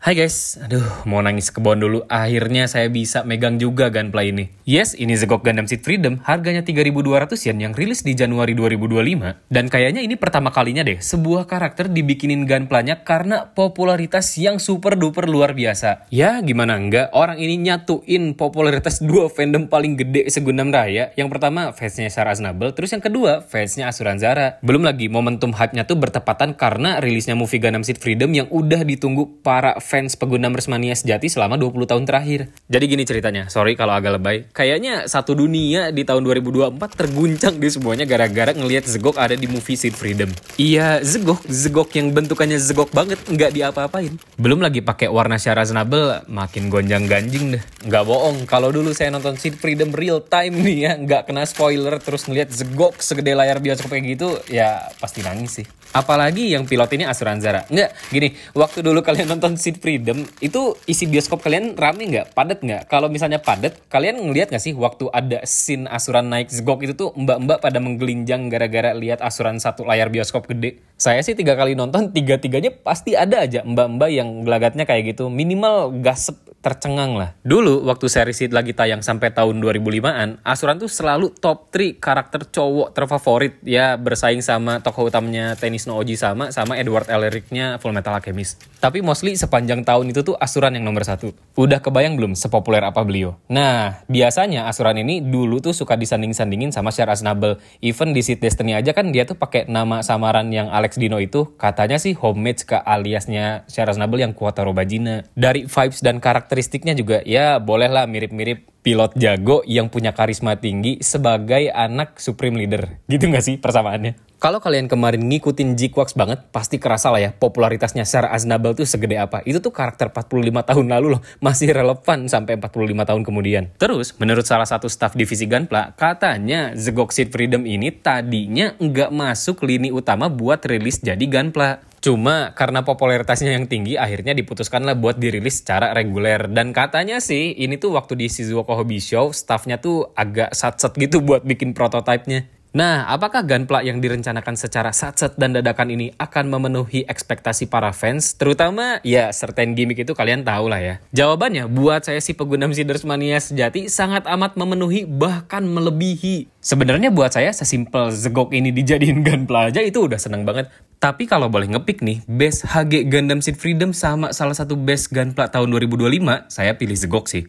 Hai guys, aduh mau nangis kebon dulu. Akhirnya saya bisa megang juga Gunpla ini. Yes, ini Zegok Gundam Seed Freedom, harganya 3.200 yen yang rilis di Januari 2025. Dan kayaknya ini pertama kalinya deh, sebuah karakter dibikinin Gunpla-nya karena popularitas yang super duper luar biasa. Ya gimana enggak, orang ini nyatuin popularitas dua fandom paling gede se-Gundam Raya. Yang pertama fansnya Sarah Aznable, terus yang kedua fansnya Asuran Zara. Belum lagi momentum hype-nya tuh bertepatan karena rilisnya movie Gundam Seed Freedom yang udah ditunggu para fans Pegundam Resmania sejati selama 20 tahun terakhir. Jadi gini ceritanya, sorry kalau agak lebay. Kayaknya satu dunia di tahun 2024 terguncang di semuanya gara-gara ngelihat Zegok ada di movie Seed Freedom. Iya, Zegok yang bentukannya Zegok banget, nggak diapa-apain. Belum lagi pakai warna Sarah Aznable, makin gonjang-ganjing deh. Nggak bohong, kalau dulu saya nonton Seed Freedom real time nih ya, nggak kena spoiler terus ngelihat Zegok segede layar bioskop kayak gitu, ya pasti nangis sih. Apalagi yang pilot ini Asuran Zara. Nggak, gini, waktu dulu kalian nonton Seed Freedom, itu isi bioskop kalian rame nggak? Padat nggak? Kalau misalnya padat, kalian ngeliat nggak sih waktu ada scene Asuran naik Zegok itu tuh mbak-mbak pada menggelinjang gara-gara lihat Asuran satu layar bioskop gede? Saya sih 3 kali nonton, 3-tiganya pasti ada aja mbak-mbak yang gelagatnya kayak gitu. Minimal gasep tercengang lah. Dulu, waktu seri Seed lagi tayang sampai tahun 2005-an, Asuran tuh selalu top 3 karakter cowok terfavorit. Ya, bersaing sama tokoh utamanya Tennis no Oji sama Edward Elric-nya Fullmetal Alchemist. Tapi mostly sepanjang tahun itu tuh Asuran yang nomor 1. Udah kebayang belum sepopuler apa beliau? Nah, biasanya Asuran ini dulu tuh suka disanding-sandingin sama Sarah Aznable. Even di Seed Destiny aja kan dia tuh pakai nama samaran yang Alex Dino itu. Katanya sih homage ke aliasnya Sarah Aznable yang Kotaro Bajina. Dari vibes dan karakteristiknya juga ya bolehlah mirip-mirip pilot jago yang punya karisma tinggi sebagai anak Supreme Leader. Gitu gak sih persamaannya? Kalau kalian kemarin ngikutin G-Quarks banget, pasti kerasa lah ya popularitasnya Sarah Aznable tuh segede apa. Itu tuh karakter 45 tahun lalu loh, masih relevan sampai 45 tahun kemudian. Terus, menurut salah satu staf divisi Gunpla, katanya Zegok Seed Freedom ini tadinya nggak masuk lini utama buat rilis jadi Gunpla. Cuma karena popularitasnya yang tinggi, akhirnya diputuskanlah buat dirilis secara reguler. Dan katanya sih, ini tuh waktu di Shizuoka Hobby Show, staffnya tuh agak satset gitu buat bikin prototipenya. Nah, apakah Gunpla yang direncanakan secara satset dan dadakan ini akan memenuhi ekspektasi para fans? Terutama, ya certain gimmick itu kalian tahu lah ya. Jawabannya, buat saya si Pegundam Seeders Mania sejati sangat amat memenuhi, bahkan melebihi. Sebenarnya buat saya sesimpel Zegok ini dijadiin Gunpla aja itu udah seneng banget. Tapi kalau boleh ngepick nih, best HG Gundam Seed Freedom sama salah satu best Gunpla tahun 2025, saya pilih Zegok sih.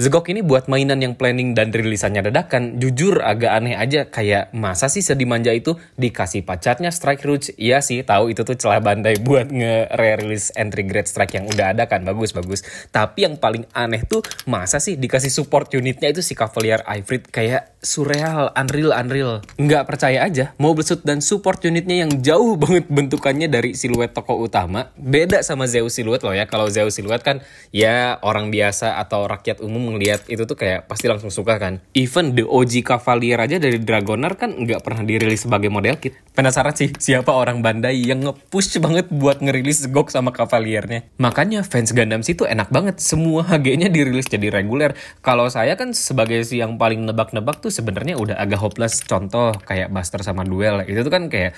Zegok ini buat mainan yang planning dan rilisannya dadakan, jujur agak aneh aja. Kayak masa sih sedih manja itu dikasih pacarnya Strike Rouge? Iya sih, tahu itu tuh celah bandai buat nge-release entry grade Strike yang udah ada kan, bagus. Tapi yang paling aneh tuh masa sih dikasih support unitnya itu si Cavalier Ifrit, kayak surreal, unreal. Nggak percaya aja, Mobile Suit dan support unitnya yang jauh banget bentukannya dari siluet tokoh utama. Beda sama Zeus siluet loh ya, kalau Zeus siluet kan ya orang biasa atau rakyat umum ngelihat itu tuh kayak pasti langsung suka kan. Even the OG Cavalier aja dari Dragonar kan nggak pernah dirilis sebagai model kit. Penasaran sih siapa orang Bandai yang nge-push banget buat ngerilis Zegok sama Cavaliernya. Makanya fans Gundam Seed tuh enak banget, semua HG-nya dirilis jadi reguler. Kalau saya kan sebagai si yang paling nebak-nebak tuh sebenarnya udah agak hopeless. Contoh kayak Buster sama Duel, itu tuh kan kayak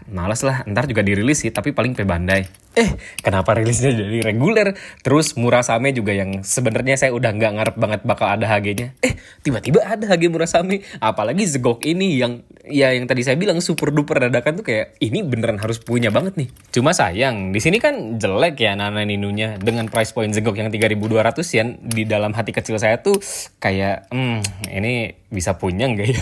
malas lah, ntar juga dirilis sih tapi paling pe Bandai. Kenapa rilisnya jadi reguler? Terus Murasame juga yang sebenarnya saya udah nggak ngarep banget bakal ada HG-nya. Tiba-tiba ada HG Murasame. Apalagi Zegok ini yang tadi saya bilang super duper dadakan tuh kayak ini beneran harus punya banget nih. Cuma sayang, di sini kan jelek ya Nana Ninunya dengan price point Zegok yang 3.200 yen. Di dalam hati kecil saya tuh kayak ini bisa punya nggak ya?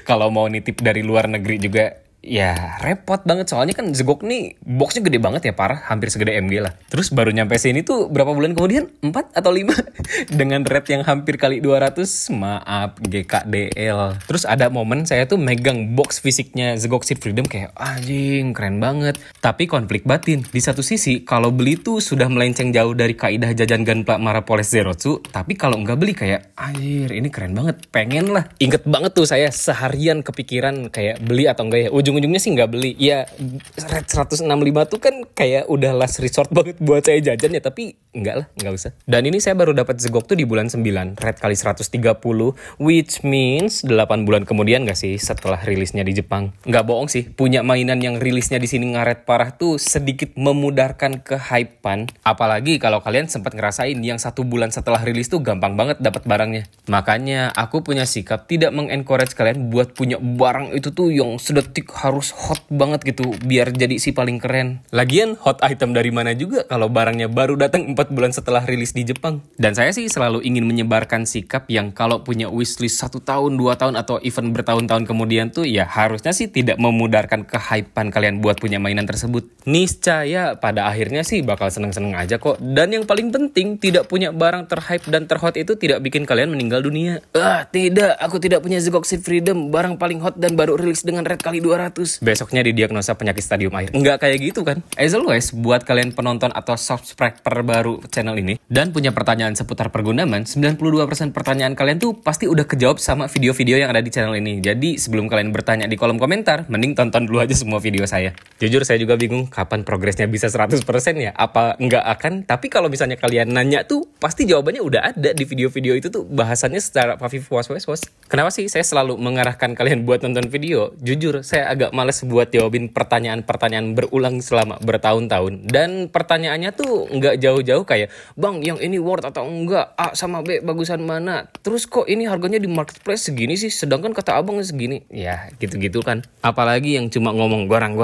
Kalau mau nitip dari luar negeri juga ya repot banget, soalnya kan Zegok nih boxnya gede banget ya, parah, hampir segede MG lah. Terus baru nyampe sini tuh berapa bulan kemudian? 4 atau 5 dengan rate yang hampir kali 200, maaf GKDL. Terus ada momen saya tuh megang box fisiknya Zegok Seed Freedom kayak anjing keren banget. Tapi konflik batin, di satu sisi kalau beli tuh sudah melenceng jauh dari kaidah jajan Gunpla Marapoles Zerotsu, tapi kalau nggak beli kayak anjir ini keren banget, pengen lah. Inget banget tuh saya seharian kepikiran kayak beli atau enggak ya. Ujung ujung-ujungnya sih nggak beli. Ya Red 165 tuh kan kayak udah last resort banget buat saya jajan ya, tapi enggak lah, nggak usah. Dan ini saya baru dapat Zegok tuh di bulan 9, Red kali 130, which means 8 bulan kemudian nggak sih setelah rilisnya di Jepang. Nggak bohong sih, punya mainan yang rilisnya di sini ngaret parah tuh sedikit memudarkan kehypean. Apalagi kalau kalian sempat ngerasain yang 1 bulan setelah rilis tuh gampang banget dapat barangnya. Makanya aku punya sikap tidak mengencourage kalian buat punya barang itu tuh yang sedetik harus hot banget gitu biar jadi si paling keren. Lagian hot item dari mana juga kalau barangnya baru datang 4 bulan setelah rilis di Jepang. Dan saya sih selalu ingin menyebarkan sikap yang kalau punya wishlist 1 tahun, 2 tahun atau even bertahun-tahun kemudian tuh ya harusnya sih tidak memudarkan kehypean kalian buat punya mainan tersebut. Niscaya pada akhirnya sih bakal seneng-seneng aja kok. Dan yang paling penting, tidak punya barang terhype dan terhot itu tidak bikin kalian meninggal dunia. Tidak, aku tidak punya Zegok Seed Freedom, barang paling hot dan baru rilis dengan Red kali 200. Besoknya didiagnosa penyakit stadium akhir. Nggak kayak gitu kan? As always, buat kalian penonton atau subscriber baru channel ini dan punya pertanyaan seputar pergunaman, 92% pertanyaan kalian tuh pasti udah kejawab sama video-video yang ada di channel ini. Jadi sebelum kalian bertanya di kolom komentar, mending tonton dulu aja semua video saya. Jujur saya juga bingung kapan progresnya bisa 100% ya? Apa nggak akan? Tapi kalau misalnya kalian nanya tuh, pasti jawabannya udah ada di video-video itu tuh bahasannya secara pafif was-was. Kenapa sih saya selalu mengarahkan kalian buat nonton video? Jujur, saya agak males buat jawabin pertanyaan-pertanyaan berulang selama bertahun-tahun. Dan pertanyaannya tuh nggak jauh-jauh kayak, Bang, yang ini worth atau enggak? A sama B bagusan mana? Terus kok ini harganya di marketplace segini sih? Sedangkan kata abang segini. Ya, gitu-gitu kan. Apalagi yang cuma ngomong goreng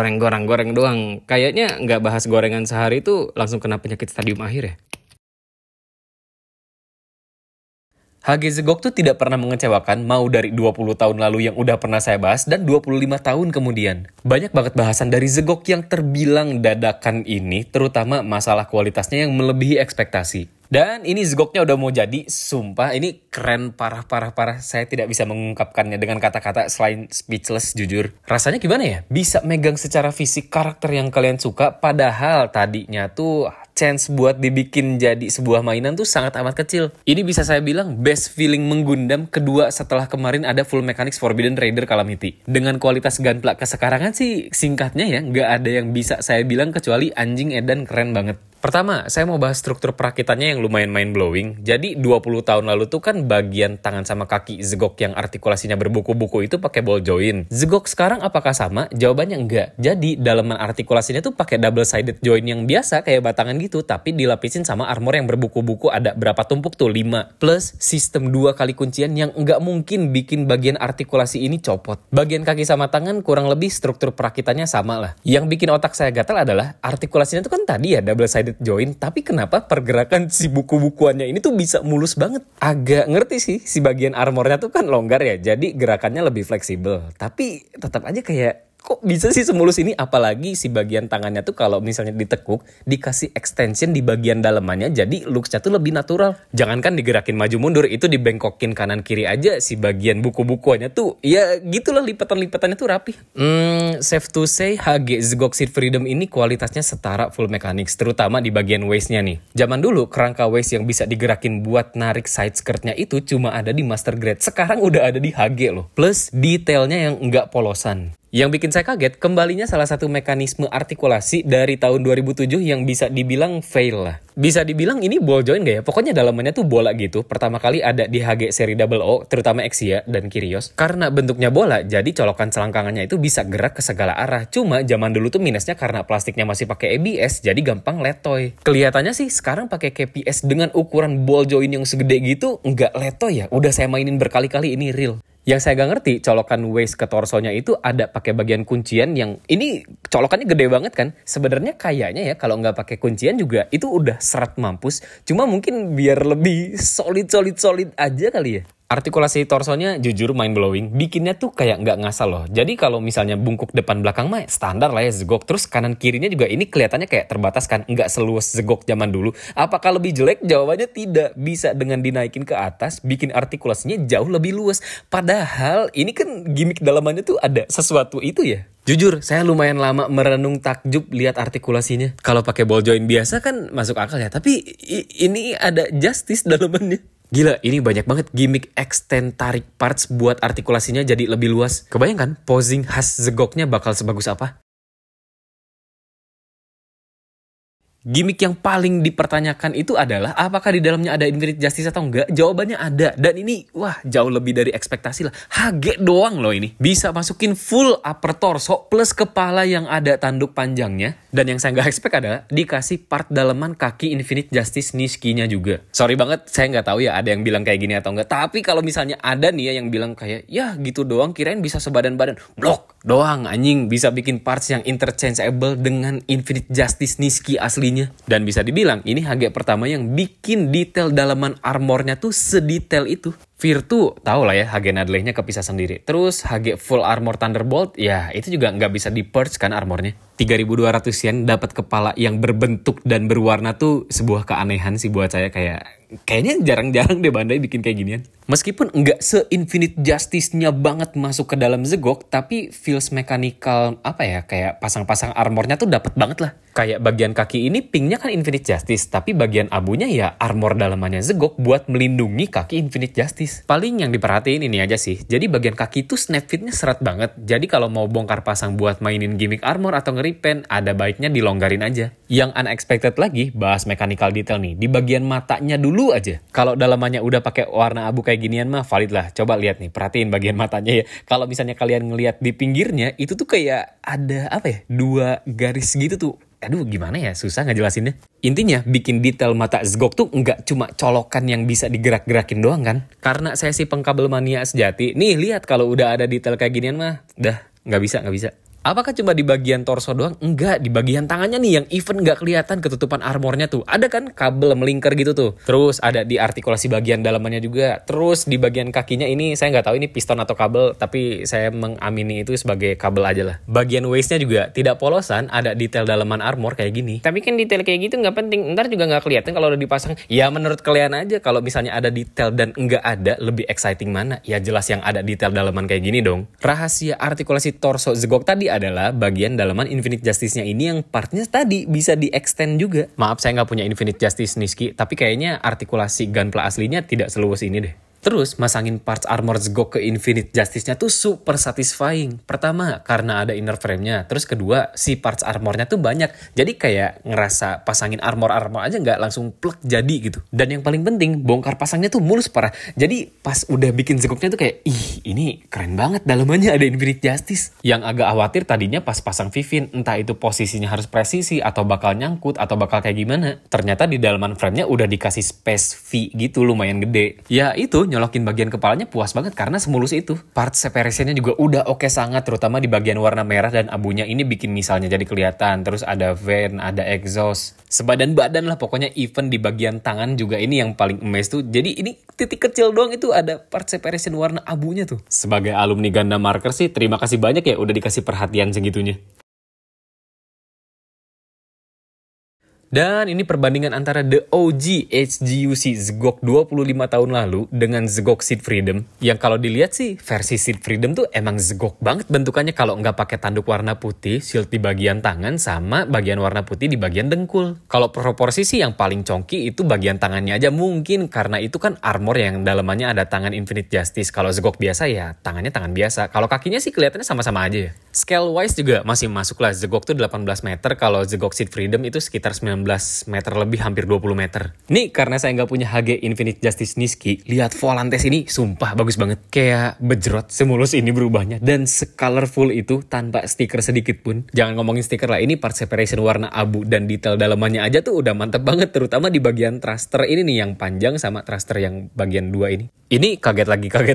doang. Kayaknya nggak bahas gorengan sehari tuh langsung kena penyakit stadium akhir ya. HG Zegok tuh tidak pernah mengecewakan, mau dari 20 tahun lalu yang udah pernah saya bahas dan 25 tahun kemudian. Banyak banget bahasan dari Zegok yang terbilang dadakan ini, terutama masalah kualitasnya yang melebihi ekspektasi. Dan ini Zegoknya udah mau jadi, sumpah ini keren parah. Saya tidak bisa mengungkapkannya dengan kata-kata selain speechless jujur. Rasanya gimana ya? Bisa megang secara fisik karakter yang kalian suka, padahal tadinya tuh chance buat dibikin jadi sebuah mainan tuh sangat amat kecil. Ini bisa saya bilang best feeling menggundam kedua setelah kemarin ada Full Mechanics Forbidden Raider Calamity. Dengan kualitas gunpla kesekarangan sih singkatnya ya nggak ada yang bisa saya bilang kecuali anjing edan keren banget. Pertama, saya mau bahas struktur perakitannya yang lumayan mind-blowing. Jadi 20 tahun lalu tuh kan bagian tangan sama kaki Zegok yang artikulasinya berbuku-buku itu pakai ball joint. Zegok sekarang apakah sama? Jawabannya enggak. Jadi dalaman artikulasinya tuh pakai double-sided joint yang biasa kayak batangan gitu, tapi dilapisin sama armor yang berbuku-buku ada berapa tumpuk tuh? 5. Plus sistem 2 kali kuncian yang enggak mungkin bikin bagian artikulasi ini copot. Bagian kaki sama tangan kurang lebih struktur perakitannya sama lah. Yang bikin otak saya gatal adalah artikulasinya tuh kan tadi ya double-sided joint, tapi kenapa pergerakan si buku-bukuannya ini tuh bisa mulus banget? Agak ngerti sih, si bagian armornya tuh kan longgar ya, jadi gerakannya lebih fleksibel. Tapi tetap aja kayak, kok bisa sih semulus ini? Apalagi si bagian tangannya tuh kalau misalnya ditekuk, dikasih extension di bagian dalamannya, jadi looks-nya tuh lebih natural. Jangankan digerakin maju mundur, itu dibengkokin kanan kiri aja, si bagian buku-bukuannya tuh, ya gitulah lipatan-lipatannya tuh rapi. Safe to say, HG Zegok Seed Freedom ini kualitasnya setara Full Mechanics, terutama di bagian waist-nya nih. Zaman dulu, kerangka waist yang bisa digerakin buat narik side skirt-nya itu cuma ada di Master Grade. Sekarang udah ada di HG loh. Plus, detailnya yang nggak polosan. Yang bikin saya kaget, kembalinya salah satu mekanisme artikulasi dari tahun 2007 yang bisa dibilang fail lah. Bisa dibilang ini ball joint gak ya? Pokoknya dalamannya tuh bola gitu. Pertama kali ada di HG seri Double O, terutama Exia dan Kyrios. Karena bentuknya bola, jadi colokan selangkangannya itu bisa gerak ke segala arah. Cuma zaman dulu tuh minusnya karena plastiknya masih pakai ABS, jadi gampang letoy. Kelihatannya sih sekarang pakai KPS dengan ukuran ball joint yang segede gitu, nggak letoy ya. Udah saya mainin berkali-kali, ini real. Yang saya gak ngerti, colokan waist ke torsonya itu ada pakai bagian kuncian yang ini colokannya gede banget kan. Sebenarnya kayaknya ya kalau nggak pakai kuncian juga itu udah seret mampus. Cuma mungkin biar lebih solid aja kali ya. Artikulasi torsonya jujur mind blowing, bikinnya tuh kayak nggak ngasal loh. Jadi kalau misalnya bungkuk depan belakang mah standar lah ya Zegok. Terus kanan kirinya juga ini kelihatannya kayak terbatas kan, nggak seluas Zegok zaman dulu. Apakah lebih jelek? Jawabannya tidak. Bisa dengan dinaikin ke atas, bikin artikulasinya jauh lebih luas. Padahal ini kan gimmick dalamannya tuh ada sesuatu itu ya. Jujur, saya lumayan lama merenung takjub lihat artikulasinya. Kalau pakai ball joint biasa kan masuk akal ya, tapi ini ada justice dalamannya. Gila, ini banyak banget gimmick extend tarik parts buat artikulasinya jadi lebih luas. Kebayangkan posing khas Zegoknya bakal sebagus apa? Gimmick yang paling dipertanyakan itu adalah apakah di dalamnya ada Infinite Justice atau enggak? Jawabannya ada. Dan ini, wah, jauh lebih dari ekspektasi lah. HG doang loh ini. Bisa masukin full upper torso plus kepala yang ada tanduk panjangnya. Dan yang saya nggak expect adalah dikasih part daleman kaki Infinite Justice Niski-nya juga. Sorry banget, saya nggak tahu ya ada yang bilang kayak gini atau enggak. Tapi kalau misalnya ada nih ya yang bilang kayak, ya gitu doang, kirain bisa sebadan-badan. Blok doang, anjing. Bisa bikin parts yang interchangeable dengan Infinite Justice Niski asli. Dan bisa dibilang ini HG pertama yang bikin detail dalaman armornya tuh sedetail itu. Virtu tahu lah ya HG Nadley-nya kepisah sendiri. Terus HG full armor Thunderbolt ya itu juga nggak bisa di purge kan armornya. 3.200 yen dapat kepala yang berbentuk dan berwarna tuh sebuah keanehan sih buat saya. Kayaknya jarang-jarang deh Bandai bikin kayak ginian. Meskipun nggak se-Infinite Justice-nya banget masuk ke dalam Zegok, tapi feels mechanical apa ya, kayak pasang-pasang armornya tuh dapat banget lah. Kayak bagian kaki ini pinknya kan Infinite Justice, tapi bagian abunya ya armor dalamannya Zegok buat melindungi kaki Infinite Justice. Paling yang diperhatiin ini aja sih, jadi bagian kaki itu snap fit-nya seret banget. Jadi kalau mau bongkar pasang buat mainin gimmick armor atau ngeripen, ada baiknya dilonggarin aja. Yang unexpected lagi, bahas mechanical detail nih, di bagian matanya dulu aja. Kalau dalamannya udah pakai warna abu kayak ginian mah valid lah. Coba lihat nih, perhatiin bagian matanya ya. Kalau misalnya kalian ngelihat di pinggirnya, itu tuh kayak ada apa ya, 2 garis gitu tuh. Aduh gimana ya, susah ngejelasinnya. Intinya bikin detail mata Zegok tuh nggak cuma colokan yang bisa digerak-gerakin doang kan. Karena saya si pengkabel mania sejati, nih lihat kalau udah ada detail kayak ginian mah, dah nggak bisa. Apakah cuma di bagian torso doang? Enggak, di bagian tangannya nih yang even nggak kelihatan ketutupan armornya tuh. Ada kan kabel melingkar gitu tuh. Terus ada di artikulasi bagian dalamannya juga. Terus di bagian kakinya ini saya nggak tahu ini piston atau kabel, tapi saya mengamini itu sebagai kabel aja lah. Bagian waistnya juga tidak polosan, ada detail dalaman armor kayak gini. Tapi kan detail kayak gitu nggak penting, ntar juga nggak kelihatan kalau udah dipasang. Ya menurut kalian aja, kalau misalnya ada detail dan nggak ada, lebih exciting mana? Ya jelas yang ada detail dalaman kayak gini dong. Rahasia artikulasi torso Zegok tadi adalah bagian dalaman Infinite Justice-nya ini yang partnya tadi bisa di-extend juga. Maaf saya nggak punya Infinite Justice Niski, tapi kayaknya artikulasi Gunpla aslinya tidak seluas ini deh. Terus masangin parts armor Zegok ke Infinite Justice-nya tuh super satisfying. Pertama, karena ada inner frame-nya. Terus kedua, si parts armornya tuh banyak. Jadi kayak ngerasa pasangin armor-armor aja nggak langsung plek jadi gitu. Dan yang paling penting, bongkar pasangnya tuh mulus parah. Jadi pas udah bikin Zegoknya tuh kayak, ih ini keren banget dalamannya ada Infinite Justice. Yang agak khawatir tadinya pas pasang Vivin, entah itu posisinya harus presisi atau bakal nyangkut atau bakal kayak gimana. Ternyata di dalaman frame-nya udah dikasih space V gitu lumayan gede. Ya itu, nyolokin bagian kepalanya puas banget karena semulus itu. Part separation-nya juga udah oke sangat, terutama di bagian warna merah dan abunya ini bikin misalnya jadi kelihatan. Terus ada vent, ada exhaust, sebadan-badan lah pokoknya. Even di bagian tangan juga ini yang paling emes tuh. Jadi ini titik kecil doang itu ada part separation warna abunya tuh. Sebagai alumni Gundam Marker sih terima kasih banyak ya udah dikasih perhatian segitunya. Dan ini perbandingan antara the OG HGUC Zegok 25 tahun lalu dengan Zegok Seed Freedom. Yang kalau dilihat sih versi Seed Freedom tuh emang Zegok banget bentukannya kalau nggak pakai tanduk warna putih, shield di bagian tangan sama bagian warna putih di bagian dengkul. Kalau proporsi sih yang paling congki itu bagian tangannya aja mungkin karena itu kan armor yang dalamannya ada tangan Infinite Justice. Kalau Zegok biasa ya tangannya tangan biasa. Kalau kakinya sih kelihatannya sama-sama aja ya. Scale wise juga masih masuk lah. Zegok tuh 18 meter, kalau Zegok Seed Freedom itu sekitar 19 meter lebih, hampir 20 meter. Nih karena saya nggak punya HG Infinite Justice Niski, lihat Volantes ini sumpah bagus banget. Kayak bejrot semulus ini berubahnya dan secolorful itu tanpa stiker sedikit pun. Jangan ngomongin stiker lah, ini part separation warna abu dan detail dalamannya aja tuh udah mantep banget, terutama di bagian thruster ini nih yang panjang sama thruster yang bagian 2 ini. Ini kaget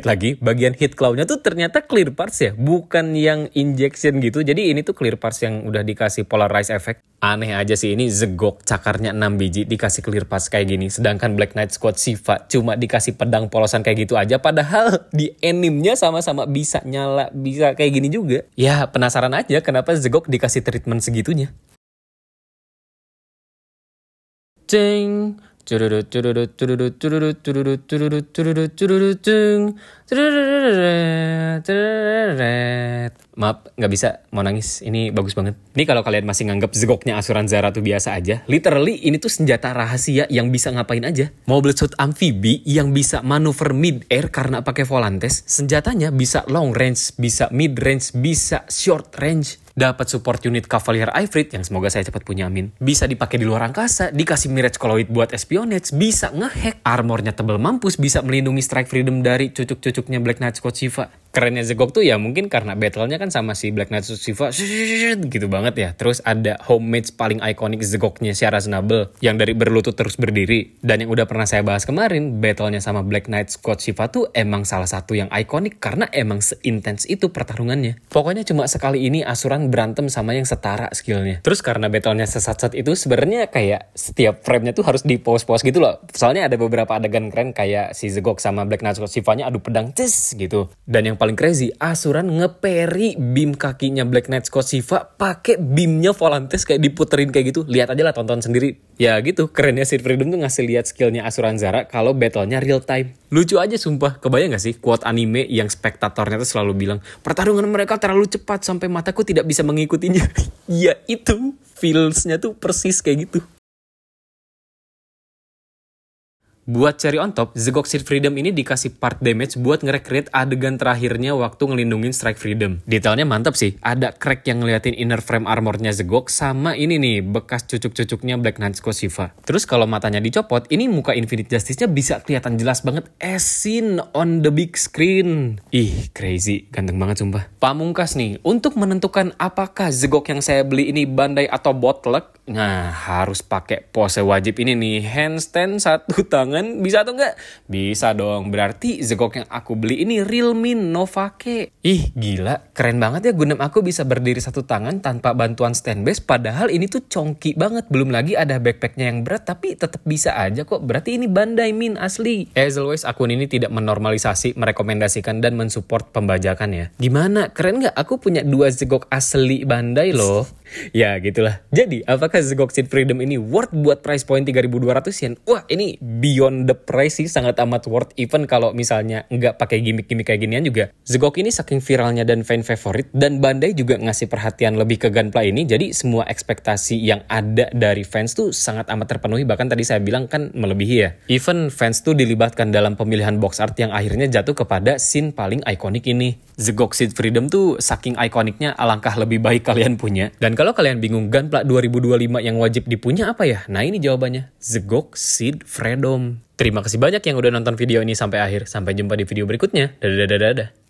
lagi, bagian hit claw-nya tuh ternyata clear parts ya, bukan yang injection gitu. Jadi ini tuh clear parts yang udah dikasih polarize effect. Aneh aja sih ini Zegok cakarnya 6 biji dikasih clear parts kayak gini. Sedangkan Black Knight Squad Shiva cuma dikasih pedang polosan kayak gitu aja. Padahal di animnya sama-sama bisa nyala, bisa kayak gini juga. Ya penasaran aja kenapa Zegok dikasih treatment segitunya. Ceng. Maaf, nggak bisa, mau nangis. Ini bagus banget. Ini kalau kalian masih nganggap Zegoknya Asuranzara tuh biasa aja, literally ini tuh senjata rahasia yang bisa ngapain aja. Mobile suit amfibi yang bisa manuver mid-air karena pakai volantes. Senjatanya bisa long range, bisa mid range, bisa short range. Dapat support unit Cavalier Ifrit yang semoga saya cepat punya, amin. Bisa dipakai di luar angkasa, dikasih Mirage Colloid buat espionage, bisa ngehack. Armornya tebel mampus, bisa melindungi Strike Freedom dari cucuk-cucuknya Black Knight Scott Shiva. Kerennya Zegok tuh ya mungkin karena battle-nya kan sama si Black Knight Scott Shiva gitu banget ya. Terus ada homemade paling ikonik Zegoknya Shara Snubble yang dari berlutut terus berdiri. Dan yang udah pernah saya bahas kemarin, battle-nya sama Black Knight Scott Shiva tuh emang salah satu yang ikonik karena emang seintens itu pertarungannya. Pokoknya cuma sekali ini Asuran berantem sama yang setara skillnya. Terus karena battle-nya sesat-sat itu sebenarnya kayak setiap frame-nya tuh harus di pause-pause gitu loh. Soalnya ada beberapa adegan keren kayak si Zegok sama Black Knight Scott Shiva-nya adu pedang cis gitu. Dan yang paling crazy, Asuran ngeperi beam kakinya Black Knight Scott Shiva pakai beamnya volantes kayak diputerin kayak gitu. Lihat aja lah, tonton sendiri. Ya gitu, kerennya Sid Freedom tuh ngasih lihat skillnya Asuranzara kalau battle-nya real time. Lucu aja sumpah, kebayang gak sih quote anime yang spektatornya tuh selalu bilang, pertarungan mereka terlalu cepat sampai mataku tidak bisa mengikutinya. Ya itu, feels-nya tuh persis kayak gitu. Buat cherry on top, Zegok Sid Freedom ini dikasih part damage buat nge-recreate adegan terakhirnya waktu ngelindungin Strike Freedom. Detailnya mantap sih, ada crack yang ngeliatin inner frame armornya Zegok sama ini nih, bekas cucuk-cucuknya Black Knight Scott Shiva. Terus kalau matanya dicopot, ini muka Infinite Justice-nya bisa kelihatan jelas banget as seen on the big screen. Ih, crazy, ganteng banget sumpah. Pamungkas nih, untuk menentukan apakah Zegok yang saya beli ini Bandai atau bootleg, nah harus pakai pose wajib ini nih, handstand satu tangan. Bisa atau enggak? Bisa dong. Berarti Zegok yang aku beli ini real min, no fake. Ih, gila. Keren banget ya Gundam aku bisa berdiri satu tangan tanpa bantuan stand base. Padahal ini tuh congki banget. Belum lagi ada backpacknya yang berat, tapi tetap bisa aja kok. Berarti ini Bandai min asli. As always, akun ini tidak menormalisasi, merekomendasikan, dan mensupport pembajakan ya. Gimana? Keren nggak? Aku punya 2 Zegok asli Bandai loh. Ya gitulah. Jadi apakah Zegok Sid Freedom ini worth buat price point 3.200 yen? Wah, ini beyond the price sih, sangat amat worth. Even kalau misalnya nggak pakai gimmick-gimmick kayak ginian juga, Zegok ini saking viralnya dan fan favorit, dan Bandai juga ngasih perhatian lebih ke gunplay ini, jadi semua ekspektasi yang ada dari fans tuh sangat amat terpenuhi. Bahkan tadi saya bilang kan melebihi ya. Even fans tuh dilibatkan dalam pemilihan box art yang akhirnya jatuh kepada scene paling ikonik ini. Zegok Sid Freedom tuh saking ikoniknya, alangkah lebih baik kalian punya. Dan kalau kalian bingung Gunpla 2025 yang wajib dipunya apa ya? Nah ini jawabannya, Zegok Sid Freedom. Terima kasih banyak yang udah nonton video ini sampai akhir. Sampai jumpa di video berikutnya. Dadah.